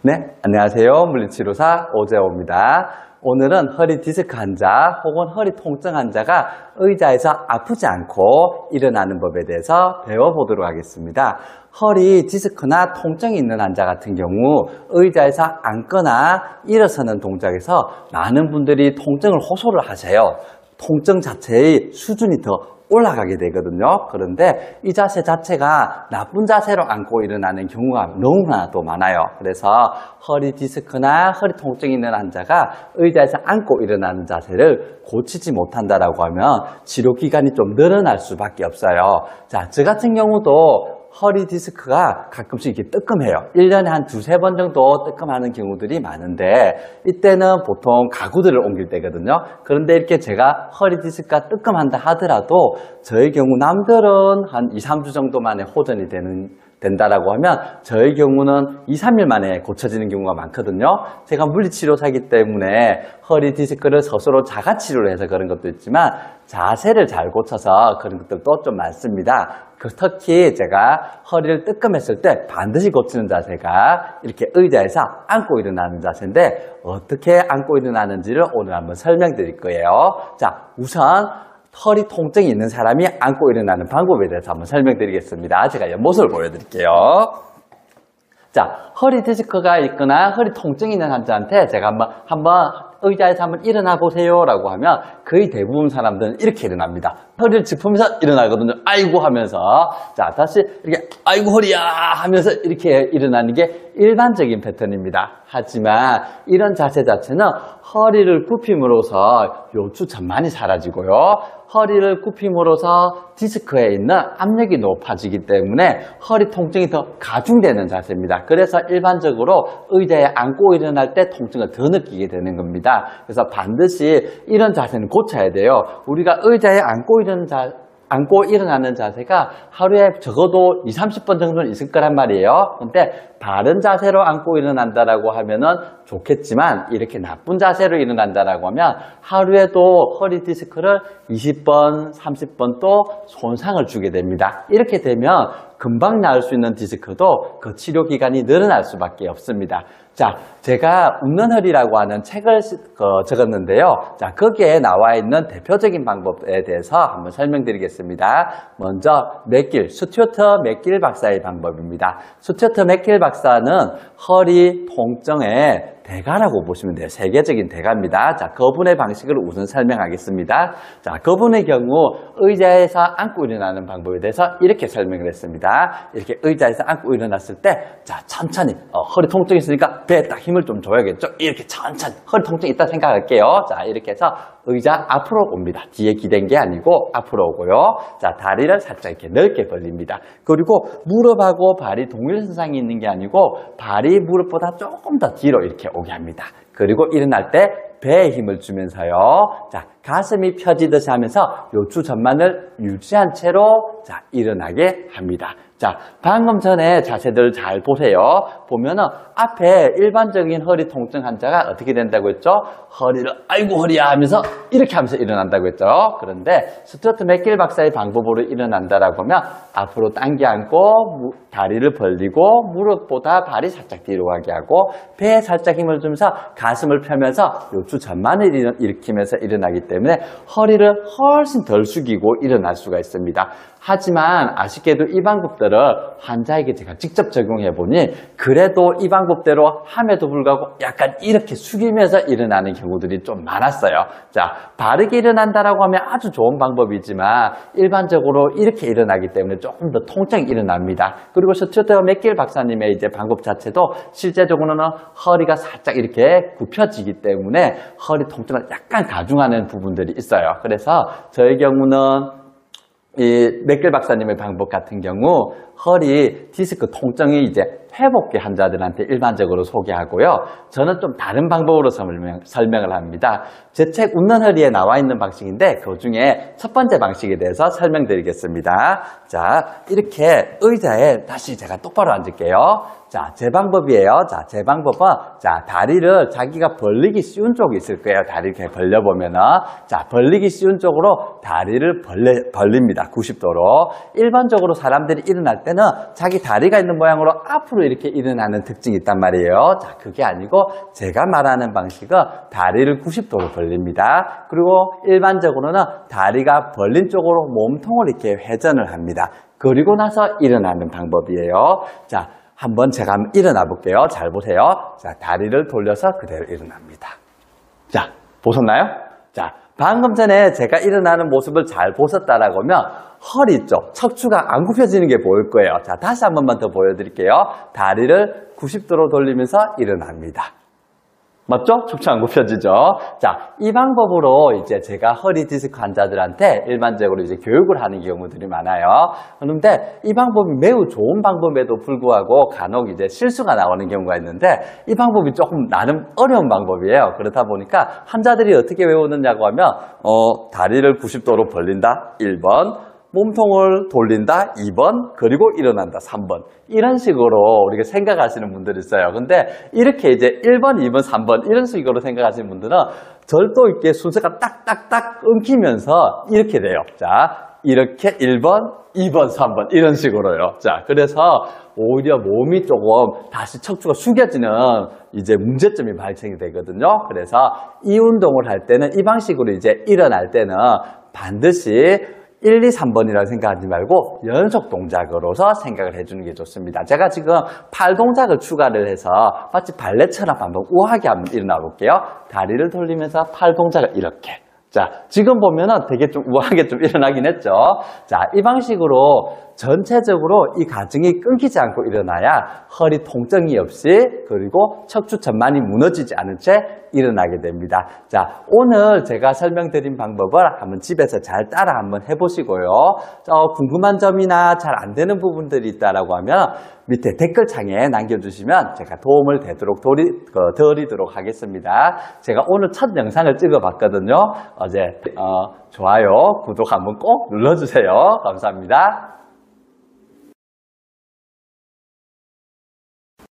네, 안녕하세요. 물리치료사 오재호입니다. 오늘은 허리 디스크 환자 혹은 허리 통증 환자가 의자에서 아프지 않고 일어나는 법에 대해서 배워보도록 하겠습니다. 허리 디스크나 통증이 있는 환자 같은 경우 의자에서 앉거나 일어서는 동작에서 많은 분들이 통증을 호소를 하세요. 통증 자체의 수준이 더 올라가게 되거든요. 그런데 이 자세 자체가 나쁜 자세로 앉고 일어나는 경우가 너무나도 많아요. 그래서 허리 디스크나 허리 통증이 있는 환자가 의자에서 앉고 일어나는 자세를 고치지 못한다라고 하면 치료 기간이 좀 늘어날 수밖에 없어요. 자, 저 같은 경우도 허리 디스크가 가끔씩 이렇게 뜨끔해요. 1년에 한 두세 번 정도 뜨끔하는 경우들이 많은데 이때는 보통 가구들을 옮길 때거든요. 그런데 이렇게 제가 허리 디스크가 뜨끔한다 하더라도 저의 경우 남들은 한 2, 3주 정도 만에 호전이 된다라고 하면 저의 경우는 2, 3일 만에 고쳐지는 경우가 많거든요. 제가 물리치료사이기 때문에 허리 디스크를 스스로 자가치료를 해서 그런 것도 있지만 자세를 잘 고쳐서 그런 것들도 좀 많습니다. 특히 제가 허리를 뜨끔했을 때 반드시 고치는 자세가 이렇게 의자에서 앉고 일어나는 자세인데 어떻게 앉고 일어나는지를 오늘 한번 설명드릴 거예요. 자, 우선 허리 통증이 있는 사람이 앉고 일어나는 방법에 대해서 한번 설명드리겠습니다. 제가 옆모습을 보여드릴게요. 자, 허리 디스크가 있거나 허리 통증이 있는 환자한테 제가 한번 의자에서 한번 일어나 보세요 라고 하면 거의 대부분 사람들은 이렇게 일어납니다. 허리를 짚으면서 일어나거든요. 아이고 하면서. 자, 다시 이렇게 아이고 허리야 하면서 이렇게 일어나는 게 일반적인 패턴입니다. 하지만 이런 자세 자체는 허리를 굽힘으로써 요추 전만이 사라지고요. 허리를 굽힘으로써 디스크에 있는 압력이 높아지기 때문에 허리 통증이 더 가중되는 자세입니다. 그래서 일반적으로 의자에 앉고 일어날 때 통증을 더 느끼게 되는 겁니다. 그래서 반드시 이런 자세는 고쳐야 돼요. 우리가 의자에 앉고 일어나는 자세가 하루에 적어도 2, 30번 정도는 있을 거란 말이에요. 근데 바른 자세로 앉고 일어난다라고 하면은 좋겠지만 이렇게 나쁜 자세로 일어난다라고 하면 하루에도 허리 디스크를 20번, 30번 또 손상을 주게 됩니다. 이렇게 되면 금방 나을 수 있는 디스크도 그 치료 기간이 늘어날 수밖에 없습니다. 자, 제가 웃는 허리라고 하는 책을 적었는데요. 자, 거기에 나와 있는 대표적인 방법에 대해서 한번 설명드리겠습니다. 먼저 스튜어트 맥길 박사의 방법입니다. 스튜어트 맥길 박사는 허리 통증의 대가라고 보시면 돼요. 세계적인 대가입니다. 자, 그분의 방식을 우선 설명하겠습니다. 자, 그분의 경우 의자에서 앉고 일어나는 방법에 대해서 이렇게 설명을 했습니다. 이렇게 의자에서 앉고 일어났을 때, 자, 천천히, 허리 통증이 있으니까 배에 딱 힘을 좀 줘야겠죠? 이렇게 천천히, 허리 통증이 있다 생각할게요. 자, 이렇게 해서 의자 앞으로 옵니다. 뒤에 기댄 게 아니고 앞으로 오고요. 자, 다리를 살짝 이렇게 넓게 벌립니다. 그리고 무릎하고 발이 동일선상에 있는 게 아니고 발이 무릎보다 조금 더 뒤로 이렇게 오게 합니다. 그리고 일어날 때 배에 힘을 주면서요. 자, 가슴이 펴지듯이 하면서 요추 전만을 유지한 채로 자, 일어나게 합니다. 자, 방금 전에 자세들 잘 보세요. 보면은 앞에 일반적인 허리 통증 환자가 어떻게 된다고 했죠? 허리를 아이고 허리야 하면서 이렇게 하면서 일어난다고 했죠. 그런데 스튜어트 맥길 박사의 방법으로 일어난다라고 하면 앞으로 당겨 앉고 다리를 벌리고 무릎보다 발이 살짝 뒤로 가게 하고 배에 살짝 힘을 주면서 가슴을 펴면서 요추 전만을 일으키면서 일어나기 때문에 허리를 훨씬 덜 숙이고 일어날 수가 있습니다. 하지만 아쉽게도 이 방법들을 환자에게 제가 직접 적용해 보니 그래도 이 방법대로 함에도 불구하고 약간 이렇게 숙이면서 일어나는 경우들이 좀 많았어요. 자, 바르게 일어난다라고 하면 아주 좋은 방법이지만 일반적으로 이렇게 일어나기 때문에 조금 더 통증이 일어납니다. 그리고 스튜어트 맥길 박사님의 이제 방법 자체도 실제적으로는 허리가 살짝 이렇게 굽혀지기 때문에 허리 통증을 약간 가중하는 부분들이 있어요. 그래서 저의 경우는 이 맥길 박사님의 방법 같은 경우 허리 디스크 통증이 이제 회복기 환자들한테 일반적으로 소개하고요. 저는 좀 다른 방법으로 설명을 합니다. 제 책 웃는 허리에 나와 있는 방식인데 그 중에 첫 번째 방식에 대해서 설명드리겠습니다. 자, 이렇게 의자에 다시 제가 똑바로 앉을게요. 자, 제 방법이에요. 자, 제 방법은 자, 다리를 자기가 벌리기 쉬운 쪽이 있을 거예요. 다리 이렇게 벌려보면은 자, 벌리기 쉬운 쪽으로 다리를 벌립니다. 90도로. 일반적으로 사람들이 일어날 때는 자기 다리가 있는 모양으로 앞으로 거꾸로 이렇게 일어나는 특징이 있단 말이에요. 자, 그게 아니고 제가 말하는 방식은 다리를 90도로 벌립니다. 그리고 일반적으로는 다리가 벌린 쪽으로 몸통을 이렇게 회전을 합니다. 그리고 나서 일어나는 방법이에요. 자, 한번 제가 한번 일어나 볼게요. 잘 보세요. 자, 다리를 돌려서 그대로 일어납니다. 자, 보셨나요? 자, 방금 전에 제가 일어나는 모습을 잘 보셨다라고 하면 허리 쪽, 척추가 안 굽혀지는 게 보일 거예요. 자, 다시 한 번만 더 보여드릴게요. 다리를 90도로 돌리면서 일어납니다. 맞죠? 척추 안 굽혀지죠? 자, 이 방법으로 이제 제가 허리 디스크 환자들한테 일반적으로 이제 교육을 하는 경우들이 많아요. 그런데 이 방법이 매우 좋은 방법에도 불구하고 간혹 이제 실수가 나오는 경우가 있는데 이 방법이 조금 나름 어려운 방법이에요. 그렇다 보니까 환자들이 어떻게 외우느냐고 하면 다리를 90도로 벌린다 1번, 몸통을 돌린다 2번, 그리고 일어난다 3번. 이런 식으로 우리가 생각하시는 분들이 있어요. 근데 이렇게 이제 1번, 2번, 3번 이런 식으로 생각하시는 분들은 절도 있게 순서가 딱딱딱 엉키면서 이렇게 돼요. 자, 이렇게 1번, 2번, 3번 이런 식으로요. 자, 그래서 오히려 몸이 조금 다시 척추가 숙여지는 이제 문제점이 발생이 되거든요. 그래서 이 운동을 할 때는 이 방식으로 이제 일어날 때는 반드시 1, 2, 3번이라고 생각하지 말고 연속 동작으로서 생각을 해주는 게 좋습니다. 제가 지금 팔 동작을 추가를 해서 마치 발레처럼 한번 우아하게 한번 일어나 볼게요. 다리를 돌리면서 팔 동작을 이렇게. 자, 지금 보면은 되게 좀 우아하게 좀 일어나긴 했죠. 자, 이 방식으로 전체적으로 이 가정이 끊기지 않고 일어나야 허리 통증이 없이 그리고 척추 전만이 무너지지 않은 채 일어나게 됩니다. 자, 오늘 제가 설명드린 방법을 한번 집에서 잘 따라 한번 해보시고요. 궁금한 점이나 잘 안 되는 부분들이 있다라고 하면 밑에 댓글창에 남겨주시면 제가 도움을 드리도록 하겠습니다. 제가 오늘 첫 영상을 찍어봤거든요. 어제 좋아요, 구독 한번 꼭 눌러주세요. 감사합니다.